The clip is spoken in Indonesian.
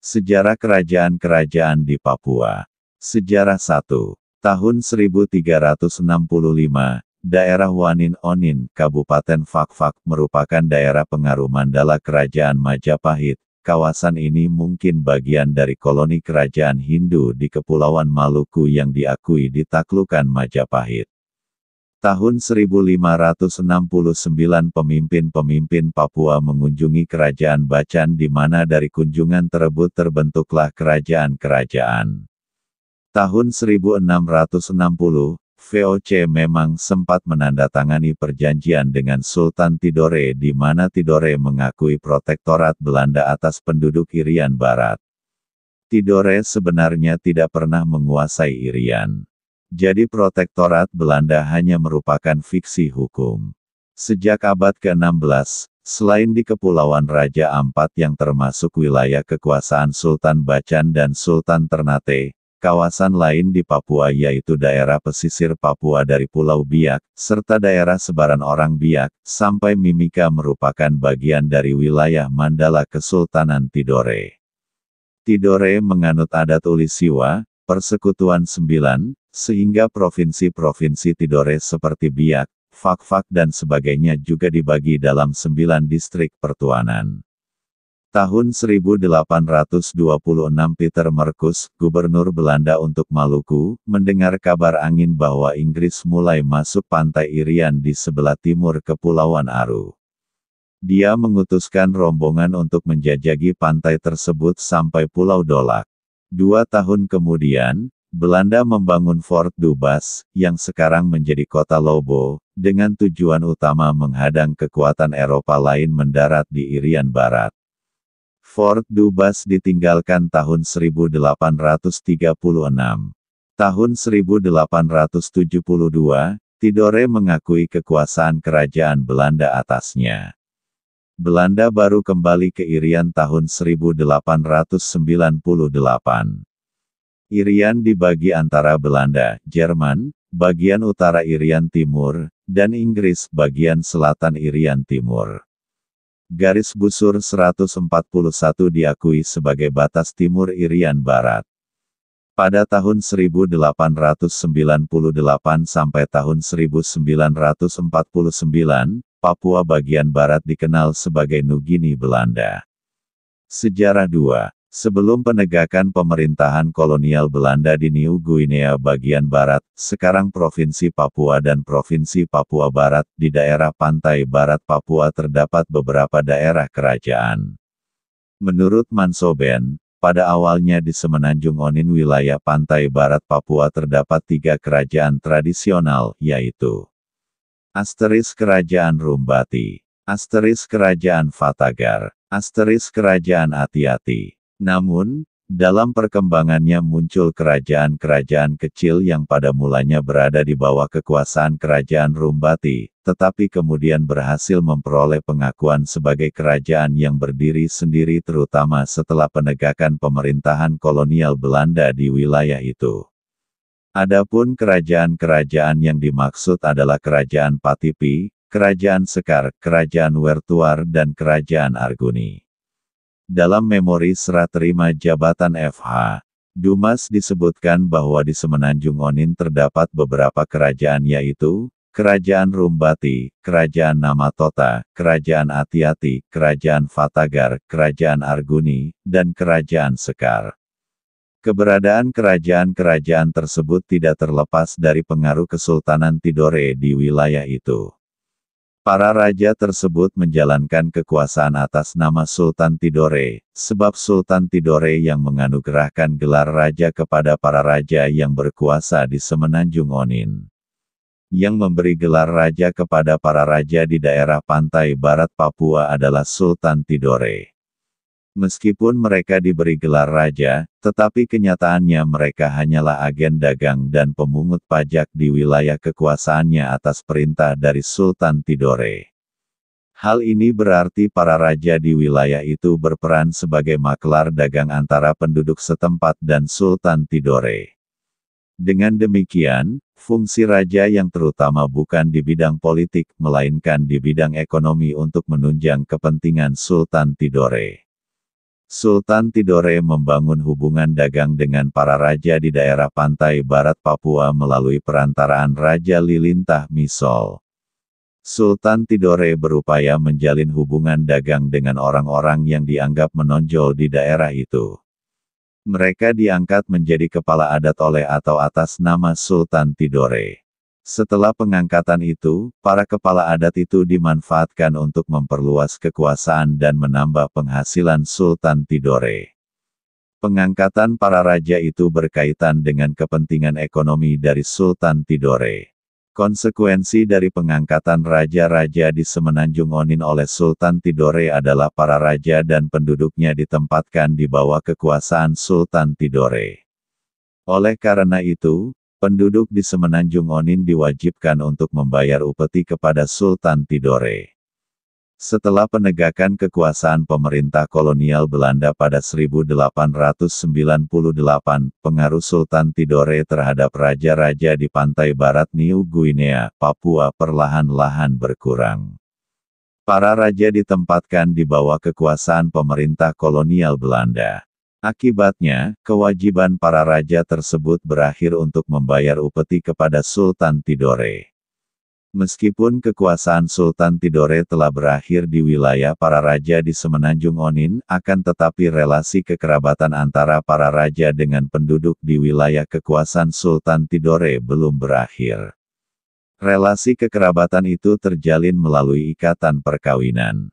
Sejarah kerajaan-kerajaan di Papua. Sejarah 1. Tahun 1365, daerah Wanin Onin, Kabupaten Fakfak merupakan daerah pengaruh Mandala Kerajaan Majapahit. Kawasan ini mungkin bagian dari koloni kerajaan Hindu di Kepulauan Maluku yang diakui ditaklukkan Majapahit. Tahun 1569 pemimpin-pemimpin Papua mengunjungi kerajaan Bacan di mana dari kunjungan tersebut terbentuklah kerajaan-kerajaan. Tahun 1660, VOC memang sempat menandatangani perjanjian dengan Sultan Tidore di mana Tidore mengakui protektorat Belanda atas penduduk Irian Barat. Tidore sebenarnya tidak pernah menguasai Irian. Jadi protektorat Belanda hanya merupakan fiksi hukum. Sejak abad ke-16, selain di Kepulauan Raja Ampat yang termasuk wilayah kekuasaan Sultan Bacan dan Sultan Ternate, kawasan lain di Papua yaitu daerah pesisir Papua dari Pulau Biak, serta daerah sebaran orang Biak, sampai Mimika merupakan bagian dari wilayah Mandala Kesultanan Tidore. Tidore menganut adat Ulisiwa, Persekutuan Sembilan, sehingga provinsi-provinsi Tidore seperti Biak, Fakfak dan sebagainya juga dibagi dalam 9 distrik pertuanan. Tahun 1826 Peter Merkus, gubernur Belanda untuk Maluku, mendengar kabar angin bahwa Inggris mulai masuk pantai Irian di sebelah timur Kepulauan Aru. Dia mengutuskan rombongan untuk menjajaki pantai tersebut sampai Pulau Dolak. 2 tahun kemudian, Belanda membangun Fort Dubas, yang sekarang menjadi kota Lobo, dengan tujuan utama menghadang kekuatan Eropa lain mendarat di Irian Barat. Fort Dubas ditinggalkan tahun 1836. Tahun 1872, Tidore mengakui kekuasaan kerajaan Belanda atasnya. Belanda baru kembali ke Irian tahun 1898. Irian dibagi antara Belanda, Jerman, bagian utara Irian Timur, dan Inggris bagian selatan Irian Timur. Garis busur 141 diakui sebagai batas timur Irian Barat. Pada tahun 1898 sampai tahun 1949, Papua bagian barat dikenal sebagai Nugini Belanda. Sejarah 2. Sebelum penegakan pemerintahan kolonial Belanda di New Guinea bagian barat, sekarang Provinsi Papua dan Provinsi Papua Barat, di daerah pantai barat Papua terdapat beberapa daerah kerajaan. Menurut Mansoben, pada awalnya di Semenanjung Onin wilayah pantai barat Papua terdapat 3 kerajaan tradisional, yaitu Kerajaan Rumbati, Kerajaan Fatagar, Kerajaan Ati-Ati. Namun, dalam perkembangannya muncul kerajaan-kerajaan kecil yang pada mulanya berada di bawah kekuasaan Kerajaan Rumbati, tetapi kemudian berhasil memperoleh pengakuan sebagai kerajaan yang berdiri sendiri terutama setelah penegakan pemerintahan kolonial Belanda di wilayah itu. Adapun kerajaan-kerajaan yang dimaksud adalah Kerajaan Patipi, Kerajaan Sekar, Kerajaan Wertuar dan Kerajaan Arguni. Dalam memori serah terima jabatan FH Dumas disebutkan bahwa di Semenanjung Onin terdapat beberapa kerajaan yaitu, Kerajaan Rumbati, Kerajaan Namatota, Kerajaan Ati-Ati, Kerajaan Fatagar, Kerajaan Arguni, dan Kerajaan Sekar. Keberadaan kerajaan-kerajaan tersebut tidak terlepas dari pengaruh Kesultanan Tidore di wilayah itu. Para raja tersebut menjalankan kekuasaan atas nama Sultan Tidore, sebab Sultan Tidore yang menganugerahkan gelar raja kepada para raja yang berkuasa di Semenanjung Onin. Yang memberi gelar raja kepada para raja di daerah pantai barat Papua adalah Sultan Tidore. Meskipun mereka diberi gelar raja, tetapi kenyataannya mereka hanyalah agen dagang dan pemungut pajak di wilayah kekuasaannya atas perintah dari Sultan Tidore. Hal ini berarti para raja di wilayah itu berperan sebagai maklar dagang antara penduduk setempat dan Sultan Tidore. Dengan demikian, fungsi raja yang terutama bukan di bidang politik, melainkan di bidang ekonomi untuk menunjang kepentingan Sultan Tidore. Sultan Tidore membangun hubungan dagang dengan para raja di daerah pantai barat Papua melalui perantaraan Raja Lilintah Misol. Sultan Tidore berupaya menjalin hubungan dagang dengan orang-orang yang dianggap menonjol di daerah itu. Mereka diangkat menjadi kepala adat oleh atau atas nama Sultan Tidore. Setelah pengangkatan itu, para kepala adat itu dimanfaatkan untuk memperluas kekuasaan dan menambah penghasilan Sultan Tidore. Pengangkatan para raja itu berkaitan dengan kepentingan ekonomi dari Sultan Tidore. Konsekuensi dari pengangkatan raja-raja di Semenanjung Onin oleh Sultan Tidore adalah para raja dan penduduknya ditempatkan di bawah kekuasaan Sultan Tidore. Oleh karena itu, penduduk di Semenanjung Onin diwajibkan untuk membayar upeti kepada Sultan Tidore. Setelah penegakan kekuasaan pemerintah kolonial Belanda pada 1898, pengaruh Sultan Tidore terhadap raja-raja di pantai barat New Guinea, Papua perlahan-lahan berkurang. Para raja ditempatkan di bawah kekuasaan pemerintah kolonial Belanda. Akibatnya, kewajiban para raja tersebut berakhir untuk membayar upeti kepada Sultan Tidore. Meskipun kekuasaan Sultan Tidore telah berakhir di wilayah para raja di Semenanjung Onin, akan tetapi relasi kekerabatan antara para raja dengan penduduk di wilayah kekuasaan Sultan Tidore belum berakhir. Relasi kekerabatan itu terjalin melalui ikatan perkawinan.